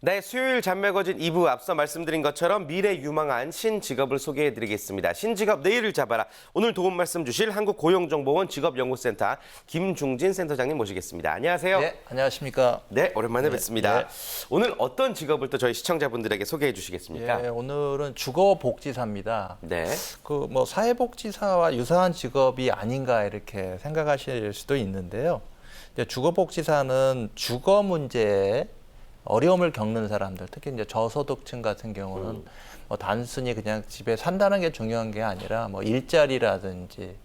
네, 수요일 잠매거진 2부 앞서 말씀드린 것처럼 미래 유망한 신직업을 소개해드리겠습니다. 신직업 내일을 잡아라. 오늘 도움 말씀 주실 한국고용정보원 직업연구센터 김중진 센터장님 모시겠습니다. 안녕하세요. 네, 안녕하십니까. 네, 오랜만에 뵙습니다. 네. 오늘 어떤 직업을 또 저희 시청자분들에게 소개해 주시겠습니까? 네, 오늘은 주거복지사입니다. 네. 사회복지사와 유사한 직업이 아닌가 이렇게 생각하실 수도 있는데요. 이제 주거복지사는 주거 문제에 어려움을 겪는 사람들, 특히 이제 저소득층 같은 경우는 단순히 그냥 집에 산다는 게 중요한 게 아니라 일자리라든지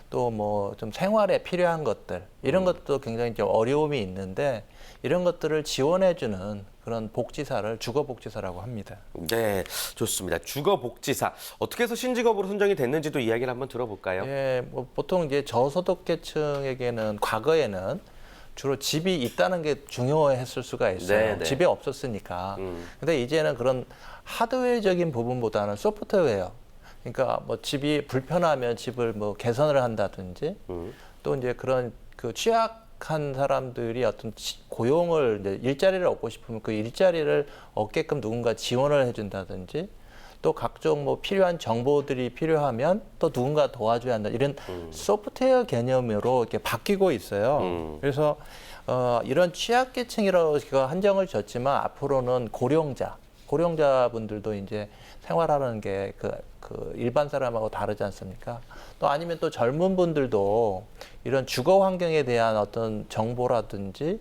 또 좀 생활에 필요한 것들 이런 것도 굉장히 좀 어려움이 있는데 이런 것들을 지원해주는 그런 복지사를 주거복지사라고 합니다. 네, 좋습니다. 주거복지사 어떻게 해서 신직업으로 선정이 됐는지도 이야기를 한번 들어볼까요? 예, 보통 이제 저소득계층에게는 과거에는 주로 집이 있다는 게 중요했을 수가 있어요. 네네. 집이 없었으니까. 근데 이제는 그런 하드웨어적인 부분보다는 소프트웨어. 그러니까 집이 불편하면 집을 개선을 한다든지 또 이제 그런 그 취약한 사람들이 어떤 고용을 이제 일자리를 얻고 싶으면 그 일자리를 얻게끔 누군가 지원을 해준다든지 또 각종 필요한 정보들이 필요하면 또 누군가 도와줘야 한다. 이런 소프트웨어 개념으로 이렇게 바뀌고 있어요. 그래서 이런 취약계층이라고 한정을 줬지만 앞으로는 고령자분들도 이제 생활하는 게 그 일반 사람하고 다르지 않습니까? 또 아니면 또 젊은 분들도 이런 주거 환경에 대한 어떤 정보라든지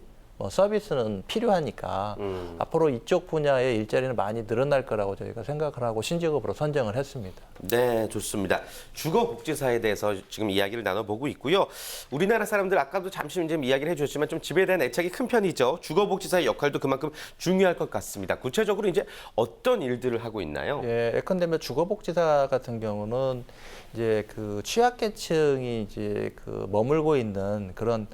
서비스는 필요하니까 앞으로 이쪽 분야의 일자리는 많이 늘어날 거라고 저희가 생각을 하고 신직업으로 선정을 했습니다. 네, 좋습니다. 주거복지사에 대해서 지금 이야기를 나눠보고 있고요. 우리나라 사람들 아까도 잠시 이제 이야기를 해주셨지만 좀 집에 대한 애착이 큰 편이죠. 주거복지사의 역할도 그만큼 중요할 것 같습니다. 구체적으로 이제 어떤 일들을 하고 있나요? 예, 예컨대면 주거복지사 같은 경우는 이제 그 취약계층이 이제 그 머물고 있는 그런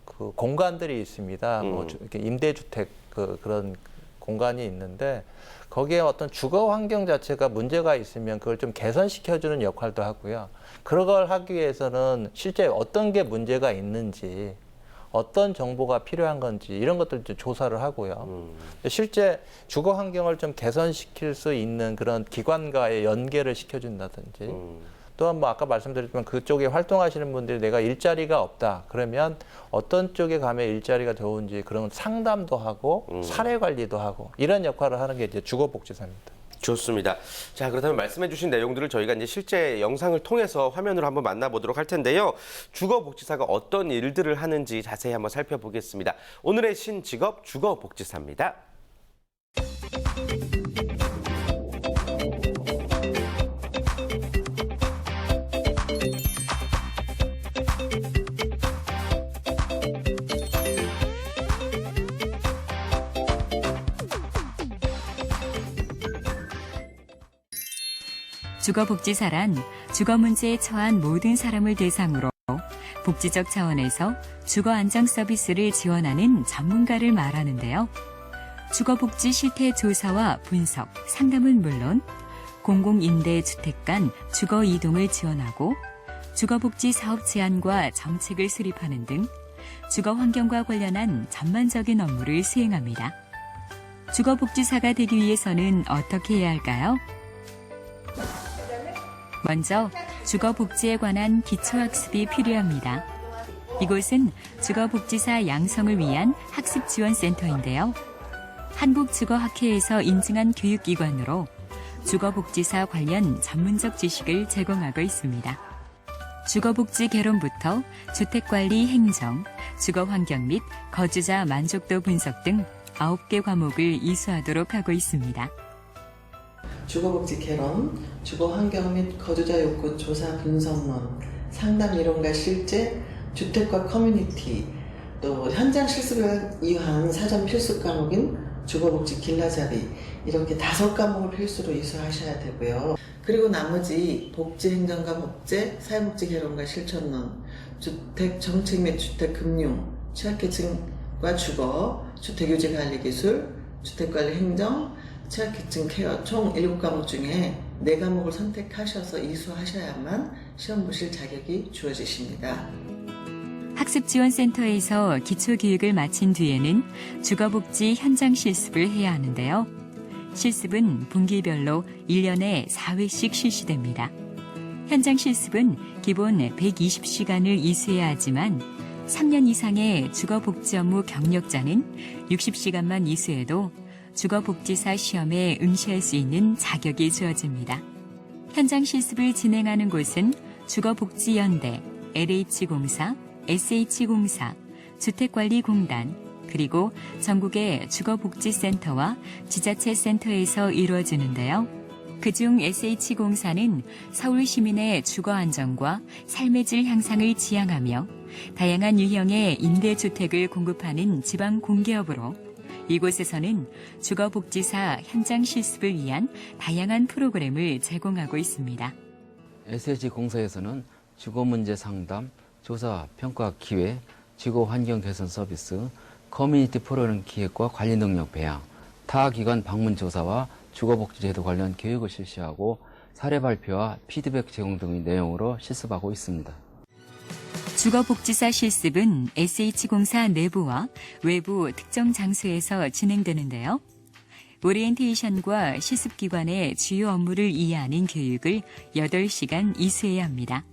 그 공간들이 있습니다. 이렇게 임대주택 그런 공간이 있는데 거기에 어떤 주거 환경 자체가 문제가 있으면 그걸 좀 개선시켜주는 역할도 하고요. 그런 걸 하기 위해서는 실제 어떤 게 문제가 있는지 어떤 정보가 필요한 건지 이런 것들 좀 조사를 하고요. 실제 주거 환경을 좀 개선시킬 수 있는 그런 기관과의 연계를 시켜준다든지 또한 아까 말씀드렸지만 그쪽에 활동하시는 분들이 내가 일자리가 없다 그러면 어떤 쪽에 가면 일자리가 좋은지 그런 상담도 하고 사례 관리도 하고 이런 역할을 하는 게 이제 주거복지사입니다. 좋습니다. 자, 그렇다면 말씀해 주신 내용들을 저희가 이제 실제 영상을 통해서 화면으로 한번 만나보도록 할 텐데요. 주거복지사가 어떤 일들을 하는지 자세히 한번 살펴보겠습니다. 오늘의 신직업 주거복지사입니다. 주거복지사란 주거 문제에 처한 모든 사람을 대상으로 복지적 차원에서 주거 안정 서비스를 지원하는 전문가를 말하는데요. 주거복지 실태 조사와 분석, 상담은 물론 공공임대주택 간 주거 이동을 지원하고 주거복지 사업 제안과 정책을 수립하는 등 주거 환경과 관련한 전반적인 업무를 수행합니다. 주거복지사가 되기 위해서는 어떻게 해야 할까요? 먼저 주거복지에 관한 기초학습이 필요합니다. 이곳은 주거복지사 양성을 위한 학습지원센터인데요. 한국주거학회에서 인증한 교육기관으로 주거복지사 관련 전문적 지식을 제공하고 있습니다. 주거복지 개론부터 주택관리 행정, 주거환경 및 거주자 만족도 분석 등 9개 과목을 이수하도록 하고 있습니다. 주거복지 개론, 주거환경 및 거주자 욕구 조사 분석론, 상담 이론과 실제, 주택과 커뮤니티, 또 현장 실습을 위한 사전 필수 과목인 주거복지 길라잡이 이렇게 5과목을 필수로 이수하셔야 되고요. 그리고 나머지 복지행정과 법제, 사회복지 개론과 실천론, 주택 정책 및 주택 금융, 취약계층과 주거, 주택유지관리 기술, 주택관리 행정, 취약계층 케어 총 7과목 중에 4과목을 선택하셔서 이수하셔야만 시험 보실 자격이 주어지십니다. 학습지원센터에서 기초교육을 마친 뒤에는 주거복지 현장 실습을 해야 하는데요. 실습은 분기별로 1년에 4회씩 실시됩니다. 현장 실습은 기본 120시간을 이수해야 하지만 3년 이상의 주거복지 업무 경력자는 60시간만 이수해도 주거복지사 시험에 응시할 수 있는 자격이 주어집니다. 현장 실습을 진행하는 곳은 주거복지연대, LH공사, SH공사, 주택관리공단, 그리고 전국의 주거복지센터와 지자체센터에서 이루어지는데요. 그중 SH공사는 서울 시민의 주거 안정과 삶의 질 향상을 지향하며 다양한 유형의 임대주택을 공급하는 지방 공기업으로 이곳에서는 주거복지사 현장 실습을 위한 다양한 프로그램을 제공하고 있습니다. SH공사에서는 주거문제 상담, 조사, 평가, 기획, 주거환경 개선 서비스, 커뮤니티 프로그램 기획과 관리 능력 배양, 타기관 방문 조사와 주거복지제도 관련 교육을 실시하고 사례 발표와 피드백 제공 등의 내용으로 실습하고 있습니다. 주거복지사 실습은 SH공사 내부와 외부 특정 장소에서 진행되는데요. 오리엔테이션과 실습기관의 주요 업무를 이해하는 교육을 8시간 이수해야 합니다.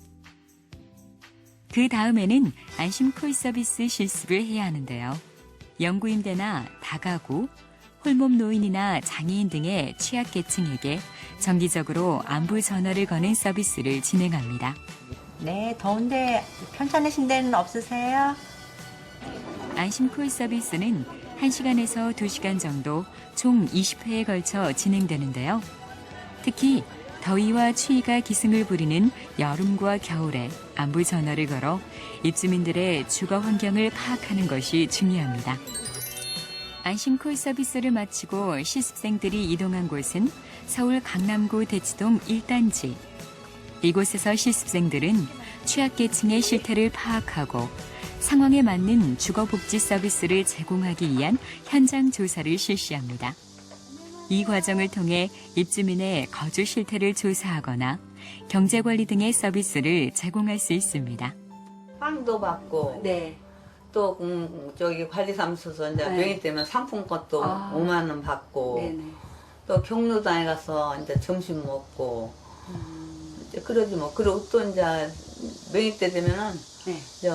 그 다음에는 안심 콜서비스 실습을 해야 하는데요. 영구임대나 다가구, 홀몸 노인이나 장애인 등의 취약계층에게 정기적으로 안부 전화를 거는 서비스를 진행합니다. 네, 더운데 편찮으신 데는 없으세요? 안심콜 서비스는 1시간에서 2시간 정도 총 20회에 걸쳐 진행되는데요. 특히 더위와 추위가 기승을 부리는 여름과 겨울에 안부 전화를 걸어 입주민들의 주거 환경을 파악하는 것이 중요합니다. 안심콜 서비스를 마치고 실습생들이 이동한 곳은 서울 강남구 대치동 1단지. 이곳에서 실습생들은 취약계층의 실태를 파악하고 상황에 맞는 주거복지 서비스를 제공하기 위한 현장 조사를 실시합니다. 이 과정을 통해 입주민의 거주 실태를 조사하거나 경제관리 등의 서비스를 제공할 수 있습니다. 빵도 받고 네. 또 저기 관리사무소에서 이제 네. 명의 때문에 상품권도 아. 5만 원 받고 네네. 또 경로당에 가서 이제 점심 먹고 이제 그러지 뭐. 그리고 또 이제 명의 때 되면은 네. 저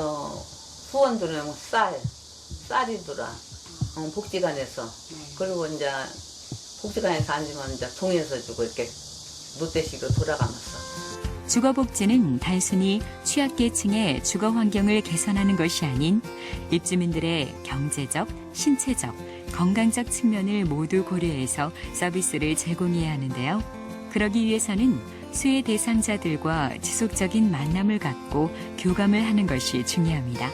후원들은 쌀이더라. 복지관에서. 그리고 이제 복지관에서 앉으면 이제 동에서 주고 이렇게 롯데식으로 돌아가면서. 주거복지는 단순히 취약계층의 주거 환경을 개선하는 것이 아닌 입주민들의 경제적, 신체적, 건강적 측면을 모두 고려해서 서비스를 제공해야 하는데요. 그러기 위해서는 수혜 대상자들과 지속적인 만남을 갖고 교감을 하는 것이 중요합니다.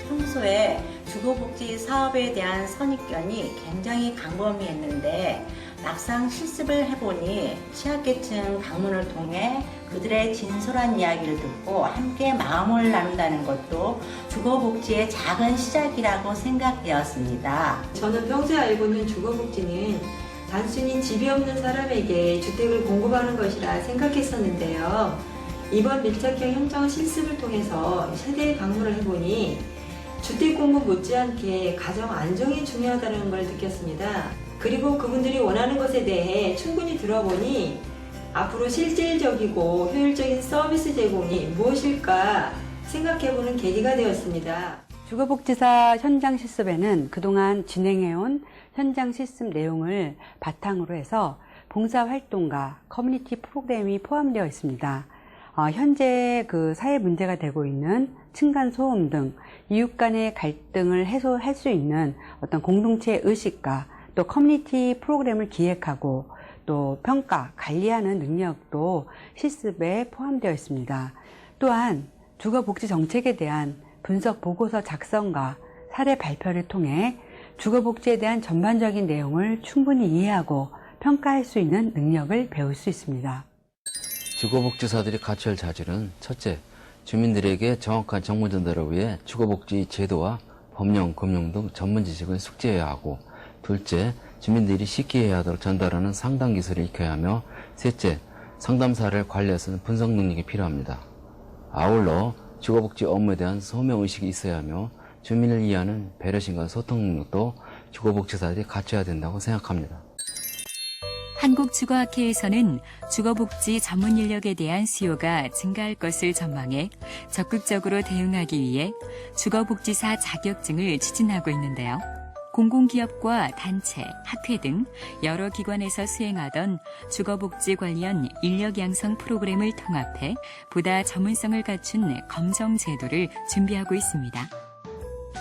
평소에 주거복지 사업에 대한 선입견이 굉장히 광범위했는데 막상 실습을 해보니 취약계층 방문을 통해 그들의 진솔한 이야기를 듣고 함께 마음을 나눈다는 것도 주거복지의 작은 시작이라고 생각되었습니다. 저는 평소에 알고 있는 주거복지는 단순히 집이 없는 사람에게 주택을 공급하는 것이라 생각했었는데요. 이번 밀착형 현장 실습을 통해서 세대 방문을 해보니 주택 공급 못지않게 가정 안정이 중요하다는 걸 느꼈습니다. 그리고 그분들이 원하는 것에 대해 충분히 들어보니 앞으로 실질적이고 효율적인 서비스 제공이 무엇일까 생각해보는 계기가 되었습니다. 주거복지사 현장 실습에는 그동안 진행해온 현장 실습 내용을 바탕으로 해서 봉사활동과 커뮤니티 프로그램이 포함되어 있습니다. 현재 그 사회 문제가 되고 있는 층간소음 등 이웃 간의 갈등을 해소할 수 있는 어떤 공동체 의식과 또 커뮤니티 프로그램을 기획하고 또 평가, 관리하는 능력도 실습에 포함되어 있습니다. 또한 주거복지 정책에 대한 분석 보고서 작성과 사례 발표를 통해 주거복지에 대한 전반적인 내용을 충분히 이해하고 평가할 수 있는 능력을 배울 수 있습니다. 주거복지사들이 갖춰야 할 자질은 첫째, 주민들에게 정확한 정보 전달을 위해 주거복지 제도와 법령, 금융 등 전문 지식을 숙지해야 하고, 둘째, 주민들이 쉽게 이해하도록 전달하는 상담 기술을 익혀야 하며, 셋째, 상담사를 관리해서는 분석 능력이 필요합니다. 아울러 주거복지 업무에 대한 소명의식이 있어야 하며 주민을 이해하는 배려심과 소통 능력도 주거복지사들이 갖춰야 된다고 생각합니다. 한국주거학회에서는 주거복지 전문 인력에 대한 수요가 증가할 것을 전망해 적극적으로 대응하기 위해 주거복지사 자격증을 추진하고 있는데요. 공공기업과 단체, 학회 등 여러 기관에서 수행하던 주거복지 관련 인력 양성 프로그램을 통합해 보다 전문성을 갖춘 검정 제도를 준비하고 있습니다.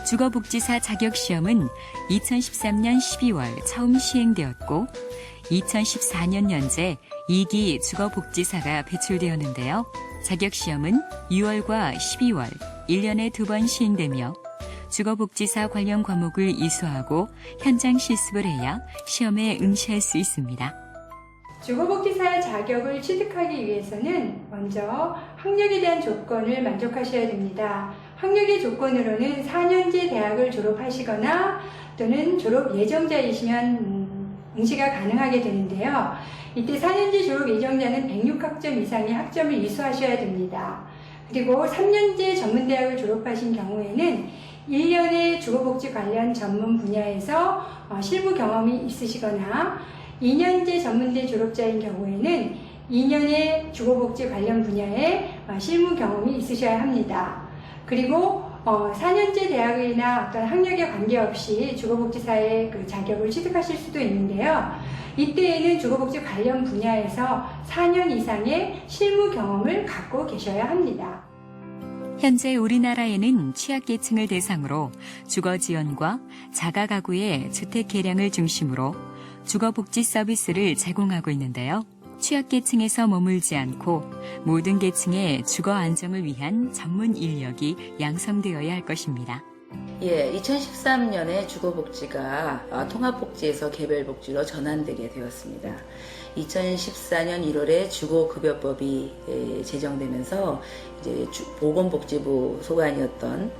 주거복지사 자격시험은 2013년 12월 처음 시행되었고 2014년 현재 2기 주거복지사가 배출되었는데요. 자격시험은 6월과 12월 1년에 2번 시행되며 주거복지사 관련 과목을 이수하고 현장 실습을 해야 시험에 응시할 수 있습니다. 주거복지사 자격을 취득하기 위해서는 먼저 학력에 대한 조건을 만족하셔야 됩니다. 학력의 조건으로는 4년제 대학을 졸업하시거나 또는 졸업 예정자이시면 응시가 가능하게 되는데요. 이때 4년제 졸업 예정자는 106학점 이상의 학점을 이수하셔야 됩니다. 그리고 3년제 전문대학을 졸업하신 경우에는 1년의 주거복지 관련 전문 분야에서 실무 경험이 있으시거나 2년제 전문대 졸업자인 경우에는 2년의 주거복지 관련 분야에 실무 경험이 있으셔야 합니다. 그리고 4년제 대학이나 어떤 학력에 관계없이 주거복지사의 그 자격을 취득하실 수도 있는데요. 이때에는 주거복지 관련 분야에서 4년 이상의 실무 경험을 갖고 계셔야 합니다. 현재 우리나라에는 취약계층을 대상으로 주거지원과 자가가구의 주택 개량을 중심으로 주거복지 서비스를 제공하고 있는데요. 취약계층에서 머물지 않고 모든 계층의 주거 안정을 위한 전문 인력이 양성되어야 할 것입니다. 예, 2013년에 주거복지가 통합복지에서 개별복지로 전환되게 되었습니다. 2014년 1월에 주거급여법이 제정되면서 이제 보건복지부 소관이었던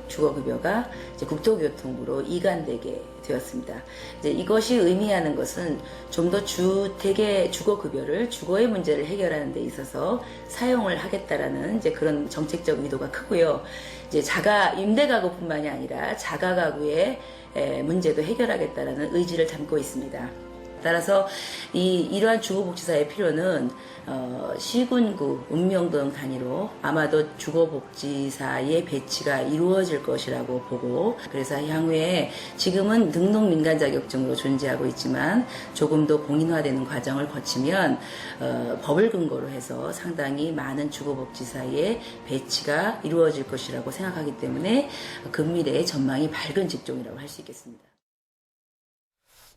주거급여가 이제 국토교통부로 이관되게 되었습니다. 이제 이것이 의미하는 것은 좀 더 주택의 주거급여를 주거의 문제를 해결하는 데 있어서 사용을 하겠다라는 이제 그런 정책적 의도가 크고요. 이제 임대가구뿐만이 아니라 자가가구의 문제도 해결하겠다라는 의지를 담고 있습니다. 따라서 이러한 주거복지사의 필요는 시군구, 읍명동 등 단위로 아마도 주거복지사의 배치가 이루어질 것이라고 보고, 그래서 향후에 지금은 등록민간 자격증으로 존재하고 있지만 조금 더 공인화되는 과정을 거치면 법을 근거로 해서 상당히 많은 주거복지사의 배치가 이루어질 것이라고 생각하기 때문에 근미래의 전망이 밝은 직종이라고 할 수 있겠습니다.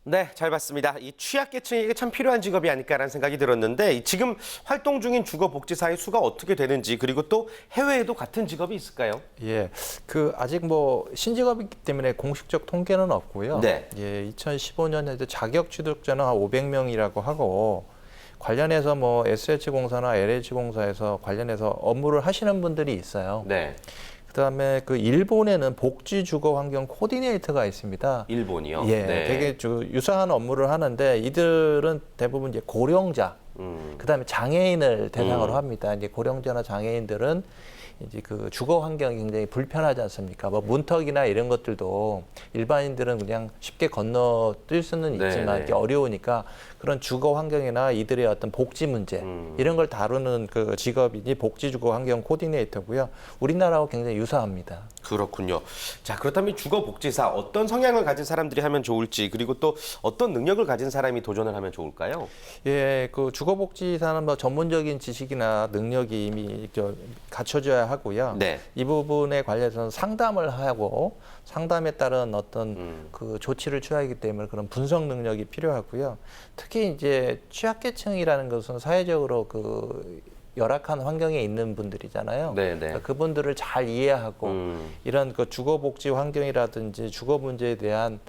네, 잘 봤습니다. 이 취약계층에게 참 필요한 직업이 아닐까라는 생각이 들었는데 지금 활동 중인 주거복지사의 수가 어떻게 되는지, 그리고 또 해외에도 같은 직업이 있을까요? 예, 아직 신직업이기 때문에 공식적 통계는 없고요. 네. 예, 2015년에 자격 취득자는 한 500명이라고 하고 관련해서 SH공사나 LH공사에서 관련해서 업무를 하시는 분들이 있어요. 네. 그다음에 일본에는 복지 주거 환경 코디네이터가 있습니다. 일본이요? 예, 네. 되게 유사한 업무를 하는데 이들은 대부분 이제 고령자, 그다음에 장애인을 대상으로 합니다. 이제 고령자나 장애인들은 이제 주거 환경이 굉장히 불편하지 않습니까? 문턱이나 이런 것들도 일반인들은 그냥 쉽게 건너뛸 수는 있지만 이게 어려우니까 그런 주거 환경이나 이들의 어떤 복지 문제 이런 걸 다루는 직업이 복지 주거 환경 코디네이터고요. 우리나라하고 굉장히 유사합니다. 그렇군요. 자, 그렇다면 주거복지사 어떤 성향을 가진 사람들이 하면 좋을지, 그리고 또 어떤 능력을 가진 사람이 도전을 하면 좋을까요? 예, 주거복지사는 전문적인 지식이나 능력이 이미 갖춰져야 하고요. 네. 이 부분에 관해서는 상담을 하고 상담에 따른 어떤 조치를 취하기 때문에 그런 분석 능력이 필요하고요. 특히 이제 취약계층이라는 것은 사회적으로 열악한 환경에 있는 분들이잖아요. 그러니까 그분들을 잘 이해하고 이런 주거복지 환경이라든지 주거 문제에 대한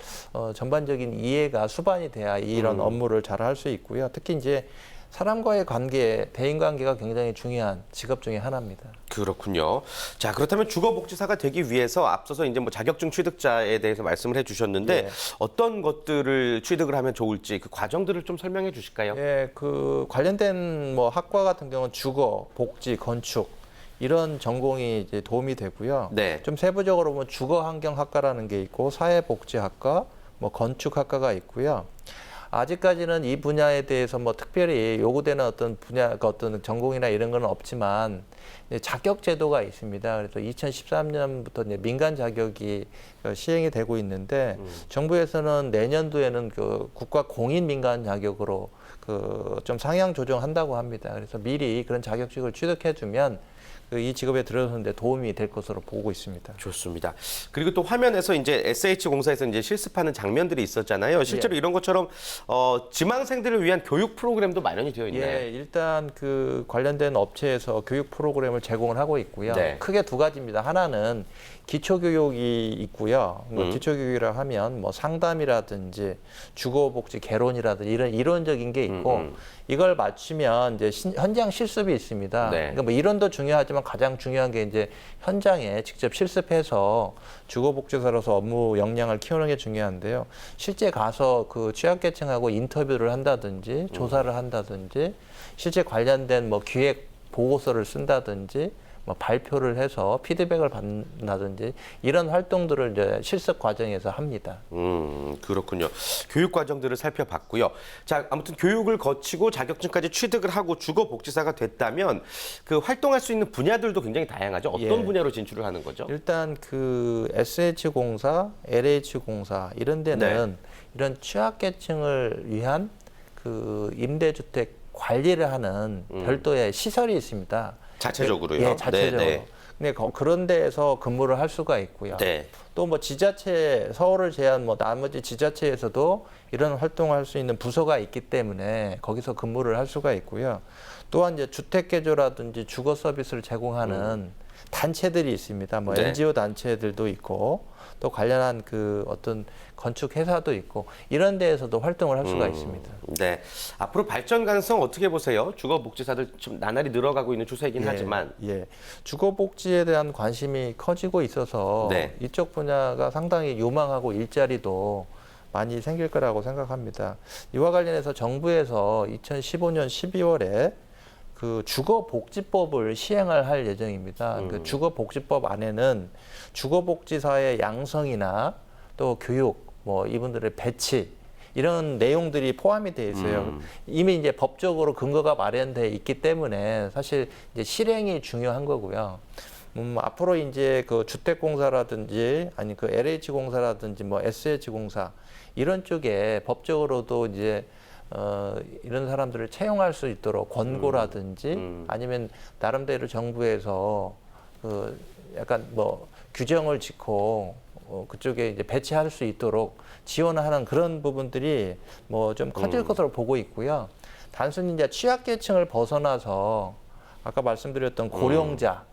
전반적인 이해가 수반이 돼야 이런 업무를 잘 할 수 있고요. 특히 이제 사람과의 관계, 대인관계가 굉장히 중요한 직업 중에 하나입니다. 그렇군요. 자, 그렇다면 주거복지사가 되기 위해서 앞서서 이제 자격증 취득자에 대해서 말씀을 해주셨는데 어떤 것들을 취득을 하면 좋을지 그 과정들을 좀 설명해 주실까요? 예, 관련된 학과 같은 경우는 주거, 복지, 건축 이런 전공이 이제 도움이 되고요. 네. 좀 세부적으로 보면 주거환경학과라는 게 있고 사회복지학과, 뭐 건축학과가 있고요. 아직까지는 이 분야에 대해서 뭐 특별히 요구되는 어떤 분야가 어떤 전공이나 이런 건 없지만 이제 자격 제도가 있습니다. 그래서 2013년부터 이제 민간 자격이 시행이 되고 있는데 정부에서는 내년도에는 그 국가 공인 민간 자격으로 그 좀 상향 조정한다고 합니다. 그래서 미리 그런 자격증을 취득해 두면 이 직업에 들어서는데 도움이 될 것으로 보고 있습니다. 좋습니다. 그리고 또 화면에서 이제 SH공사에서 이제 실습하는 장면들이 있었잖아요. 실제로 이런 것처럼 지망생들을 위한 교육 프로그램도 마련이 되어 있나요? 예, 일단 그 관련된 업체에서 교육 프로그램을 제공을 하고 있고요. 네. 크게 두 가지입니다. 하나는 기초교육이 있고요. 뭐 기초교육이라 하면 뭐 상담이라든지 주거복지 개론이라든지 이런 이론적인 게 있고 이걸 맞추면 이제 현장 실습이 있습니다. 네. 그러니까 뭐 이론도 중요하지만 가장 중요한 게 이제 현장에 직접 실습해서 주거복지사로서 업무 역량을 키우는 게 중요한데요. 실제 가서 그 취약계층하고 인터뷰를 한다든지 조사를 한다든지 실제 관련된 뭐 기획 보고서를 쓴다든지 뭐 발표를 해서 피드백을 받는다든지 이런 활동들을 이제 실습 과정에서 합니다. 그렇군요. 교육 과정들을 살펴봤고요. 자, 아무튼 교육을 거치고 자격증까지 취득을 하고 주거복지사가 됐다면 그 활동할 수 있는 분야들도 굉장히 다양하죠. 어떤 분야로 진출을 하는 거죠? 일단 그 SH공사, LH공사 이런 데는 이런 취약계층을 위한 그 임대주택 관리를 하는 별도의 시설이 있습니다. 자체적으로요? 예, 자체적으로. 네, 네. 근데 그런 데에서 근무를 할 수가 있고요. 네. 또 뭐 지자체, 서울을 제한 뭐 나머지 지자체에서도 이런 활동을 할 수 있는 부서가 있기 때문에 거기서 근무를 할 수가 있고요. 또한 이제 주택 개조라든지 주거 서비스를 제공하는 단체들이 있습니다. 뭐 네. NGO 단체들도 있고 또 관련한 그 어떤 건축 회사도 있고 이런 데에서도 활동을 할 수가 있습니다. 네. 앞으로 발전 가능성 어떻게 보세요? 주거복지사들 좀 나날이 늘어가고 있는 추세이긴 하지만. 예. 주거복지에 대한 관심이 커지고 있어서 네. 이쪽 분야가 상당히 요망하고 일자리도 많이 생길 거라고 생각합니다. 이와 관련해서 정부에서 2015년 12월에 그 주거복지법을 시행을 할 예정입니다. 그 주거복지법 안에는 주거복지사의 양성이나 또 교육, 뭐 이분들의 배치 이런 내용들이 포함이 되어 있어요. 이미 이제 법적으로 근거가 마련돼 있기 때문에 사실 이제 실행이 중요한 거고요. 앞으로 이제 그 주택공사라든지 아니 그 LH공사라든지 뭐 SH공사 이런 쪽에 법적으로도 이제 이런 사람들을 채용할 수 있도록 권고라든지 아니면 나름대로 정부에서 그 약간 뭐 규정을 짓고 그쪽에 이제 배치할 수 있도록 지원하는 그런 부분들이 뭐 좀 커질 것으로 보고 있고요. 단순히 이제 취약계층을 벗어나서 아까 말씀드렸던 고령자,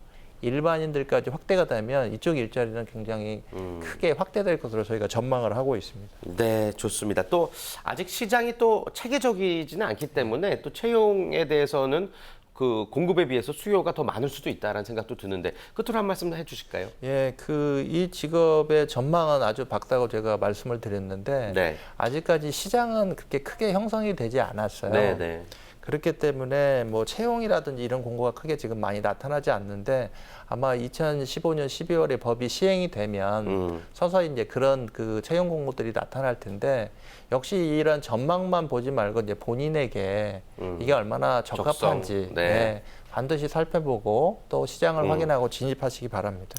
일반인들까지 확대가 되면 이쪽 일자리는 굉장히 크게 확대될 것으로 저희가 전망을 하고 있습니다. 네, 좋습니다. 또 아직 시장이 또 체계적이지는 않기 때문에 또 채용에 대해서는 그 공급에 비해서 수요가 더 많을 수도 있다라는 생각도 드는데 끝으로 한 말씀 해주실까요? 예, 그 이 직업의 전망은 아주 밝다고 제가 말씀을 드렸는데 네. 아직까지 시장은 그렇게 크게 형성이 되지 않았어요. 네, 네. 그렇기 때문에 뭐 채용이라든지 이런 공고가 크게 지금 많이 나타나지 않는데 아마 2015년 12월에 법이 시행이 되면 서서히 이제 그런 그 채용 공고들이 나타날 텐데 역시 이런 전망만 보지 말고 이제 본인에게 이게 얼마나 적합한지 네, 반드시 살펴보고 또 시장을 확인하고 진입하시기 바랍니다.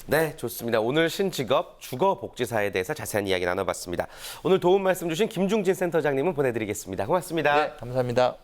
네, 좋습니다. 오늘 신직업 주거복지사에 대해서 자세한 이야기 나눠봤습니다. 오늘 도움 말씀 주신 김중진 센터장님은 보내드리겠습니다. 고맙습니다. 네, 감사합니다.